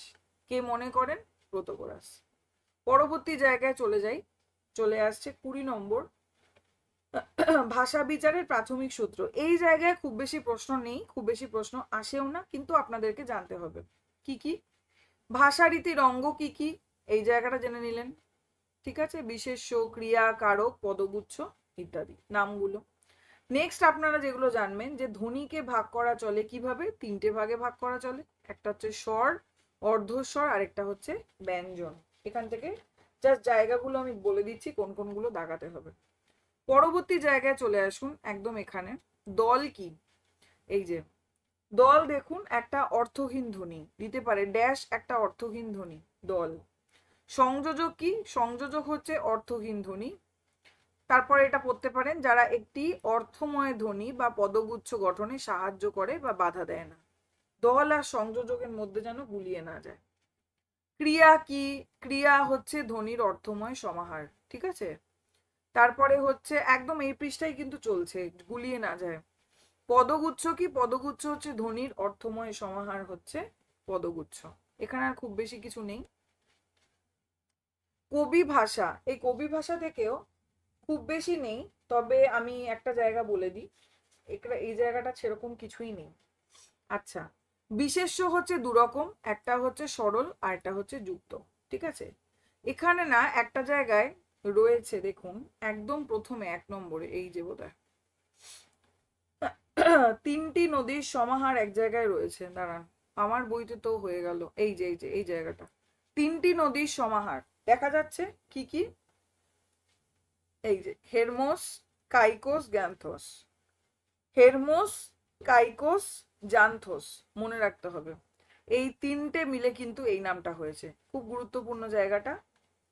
কে মনে করেন? প্রোতাগোরাস। পরবর্তী জায়গায় চলে যাই, চলে আসছে 20 নম্বর, ভাষা বিচারের প্রাথমিক সূত্র। এই জায়গায় খুব বেশি প্রশ্ন নেই, খুব বেশি প্রশ্ন আসেও না, কিন্তু আপনাদেরকে জানতে হবে কি কি ভাষা রীতির অঙ্গ কি কি, এই জায়গাটা জেনে নিলেন। ঠিক আছে, বিশেষ্য, ক্রিয়া, কারক, পদগুচ্ছ ইত্যাদি নামগুলো। নেক্সট আপনারা যেগুলো জানবেন যে ধ্বনিকে ভাগ করা চলে কিভাবে, 3টে ভাগে ভাগ করা চলে, একটা হচ্ছে স্বর, অর্ধস্বর, আরেকটা হচ্ছে ব্যঞ্জন। এখান থেকে জাস্ট জায়গাগুলো আমি বলে দিচ্ছি কোন কোনগুলো দাগাতে হবে। পরবর্তী জায়গায় চলে আসুন, একদম এখানে দল কি, এই যে দল দেখুন একটা অর্থহীন ধ্বনি দিতে পারে, ড্যাশ একটা অর্থহীন ধ্বনি দল। সংযোজক কি, সংযোজক হচ্ছে অর্থহীন ধ্বনি। তারপরে এটা পড়তে পারেন যারা একটি অর্থময় ধ্বনি বা পদগুচ্ছ গঠনে সাহায্য করে বা বাধা দেয় না। দল আর সংযোজকের মধ্যে যেন গুলিয়ে না যায়। ক্রিয়া কি, ক্রিয়া হচ্ছে ধ্বনির অর্থময় সমাহার। ঠিক আছে, তারপরে হচ্ছে একদম এই পৃষ্ঠায় কিন্তু চলছে, গুলিয়ে না যায়। পদগুচ্ছ কি, পদগুচ্ছ হচ্ছে ধ্বনির অর্থময় সমাহার হচ্ছে পদগুচ্ছ। এখানে আর খুব বেশি কিছু নেই। কবি ভাষা, এই কবি ভাষা থেকেও খুব বেশি নেই, তবে আমি একটা জায়গা বলে দিই, এই জায়গাটা সেরকম কিছুই নেই। আচ্ছা, বিশেষ্য হচ্ছে দুরকম, একটা হচ্ছে সরল আর একটা হচ্ছে যুক্ত। ঠিক আছে, এখানে না একটা জায়গায় রয়েছে দেখুন, একদম প্রথমে 1 নম্বরে, এই যে বোধহয় 3টি নদীর সমাহার এক জায়গায় রয়েছে, দাঁড়ান আমার বইতে তো হয়ে গেল, এই যে এই জায়গাটা 3টি নদীর সমাহার দেখা যাচ্ছে কি কি, এই যে হেরমোস, কাইকোস, গ্যান্থোস। হেরমোস, কাইকোস, জান্থোস, মনে রাখতে হবে, এই 3টে মিলে কিন্তু এই নামটা হয়েছে। খুব গুরুত্বপূর্ণ জায়গাটা,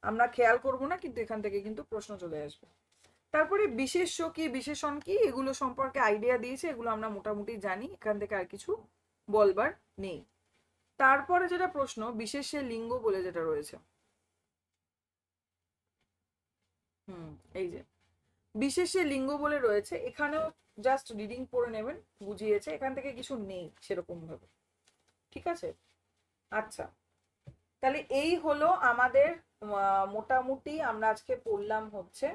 আমরা খেয়াল করব না, কিন্তু এখান থেকে কিন্তু প্রশ্ন চলে আসবে। তারপরে বিশেষ্য কি, বিশেষণ কি, এগুলো সম্পর্কে আইডিয়া দিয়েছে, এগুলো আমরা মোটামুটি জানি, এখান থেকে আর কিছু বলবার নেই। তারপরে যেটা প্রশ্ন, বিশেষ্যের লিঙ্গ বলে যেটা রয়েছে, এই যে বিশেষ্যের লিঙ্গ বলে রয়েছে, এখানেও জাস্ট রিডিং পড়ে নেবেন, বুঝিয়েছে, এখান থেকে কিছু নেই সেরকম ভাবে। ঠিক আছে, আচ্ছা, তাহলে এই হলো আমাদের মোটামুটি আমরা আজকে পড়লাম হচ্ছে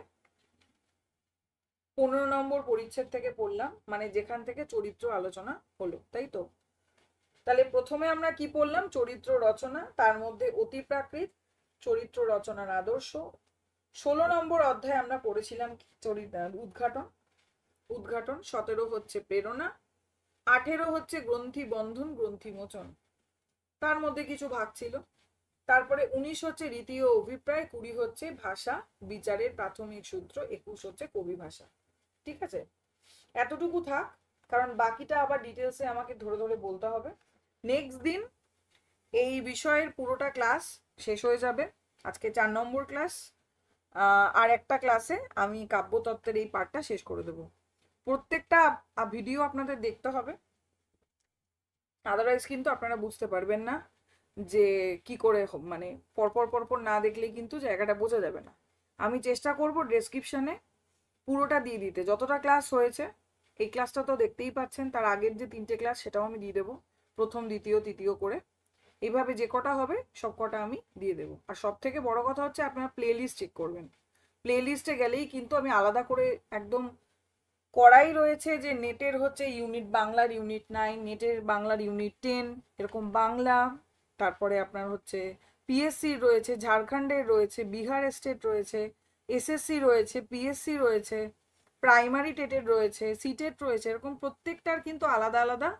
15 নম্বর পরিচ্ছেদ থেকে পড়লাম, মানে যেখান থেকে চরিত্র আলোচনা হলো, তাই তো। তাহলে প্রথমে আমরা কি পড়লাম, চরিত্র রচনা, তার মধ্যে অতিপ্রাকৃত, চরিত্র রচনার আদর্শ। 16 নম্বর অধ্যায়ে আমরা পড়েছিলাম উদ্ঘাটন, উদ্ঘাটন। 17 হচ্ছে প্রেরণা, 18 হচ্ছে গ্রন্থি বন্ধন, গ্রন্থি মোচন, তার মধ্যে কিছু ভাগ ছিল। তারপরে 19 হচ্ছে রীতি ও অভিপ্রায়, 20 হচ্ছে ভাষা বিচারের প্রাথমিক সূত্র, 21 হচ্ছে কবি ভাষা। ঠিক আছে, এতটুকু থাক, কারণ বাকিটা আবার ডিটেলসে আমাকে ধরে ধরে বলতে হবে। নেক্সট দিন এই বিষয়ের পুরোটা ক্লাস শেষ হয়ে যাবে, আজকে 4 নম্বর ক্লাস। আর একটা ক্লাসে আমি কাব্যতত্ত্বের এই পার্টটা শেষ করে দেবো। প্রত্যেকটা ভিডিও আপনাদের দেখতে হবে, আদারওয়াইজ কিন্তু আপনারা বুঝতে পারবেন না যে কি করে মানে পরপর পরপর না দেখলেই কিন্তু জায়গাটা বোঝা যাবে না। আমি চেষ্টা করব ডেসক্রিপশনে পুরোটা দিয়ে দিতে, যতটা ক্লাস হয়েছে। এই ক্লাসটা তো দেখতেই পাচ্ছেন, তার আগের যে 3টে ক্লাস সেটাও আমি দিয়ে দেবো, প্রথম দ্বিতীয় তৃতীয় করে। এইভাবে যে কটা হবে সব কটা আমি দিয়ে দেবো। আর সব থেকে বড় কথা হচ্ছে আপনারা প্লে লিস্ট চেক করবেন। প্লে লিস্টে গেলেই কিন্তু আমি আলাদা করে একদম করাই রয়েছে যে নেটের হচ্ছে ইউনিট বাংলার ইউনিট 9, নেটের বাংলার ইউনিট 10, এরকম বাংলা। তারপরে আপনার হচ্ছে পিএসসি রয়েছে, ঝাড়খণ্ডের রয়েছে, বিহার স্টেট রয়েছে, এসএসসি রয়েছে, পিএসসি রয়েছে, প্রাইমারি টেটের রয়েছে, সিটেট রয়েছে। এরকম প্রত্যেকটার কিন্তু আলাদা আলাদা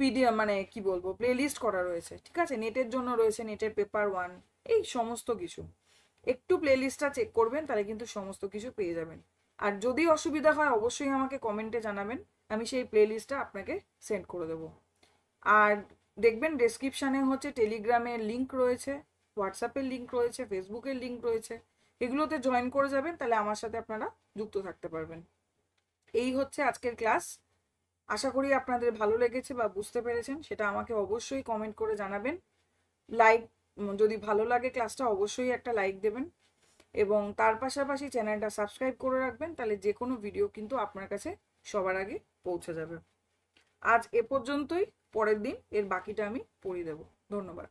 পিডিএফ মানে কি বলবো প্লে লিস্ট করা রয়েছে, ঠিক আছে। নেটের জন্য রয়েছে নেটের পেপার 1, এই সমস্ত কিছু একটু প্লে লিস্টটা চেক করবেন, তাহলে কিন্তু সমস্ত কিছু পেয়ে যাবেন। আর যদি অসুবিধা হয় অবশ্যই আমাকে কমেন্টে জানাবেন, আমি সেই প্লে লিস্টটা আপনাকে সেন্ড করে দেবো। আর দেখবেন ডেসক্রিপশানে হচ্ছে টেলিগ্রামের লিঙ্ক রয়েছে, হোয়াটসঅ্যাপের লিঙ্ক রয়েছে, ফেসবুকের লিঙ্ক রয়েছে, এগুলোতে জয়েন করে যাবেন, তাহলে আমার সাথে আপনারা যুক্ত থাকতে পারবেন। এই হচ্ছে আজকের ক্লাস। আশা করি আপনাদের ভালো লেগেছে বা বুঝতে পেরেছেন, সেটা আমাকে অবশ্যই কমেন্ট করে জানাবেন। লাইক, যদি ভালো লাগে ক্লাসটা অবশ্যই একটা লাইক দেবেন, এবং তার পাশাপাশি চ্যানেলটা সাবস্ক্রাইব করে রাখবেন, তাহলে যে কোনো ভিডিও কিন্তু আপনার কাছে সবার আগে পৌঁছে যাবে। আজ এ পর্যন্তই, পরের দিন এর বাকিটা আমি পড়িয়ে দেব। ধন্যবাদ।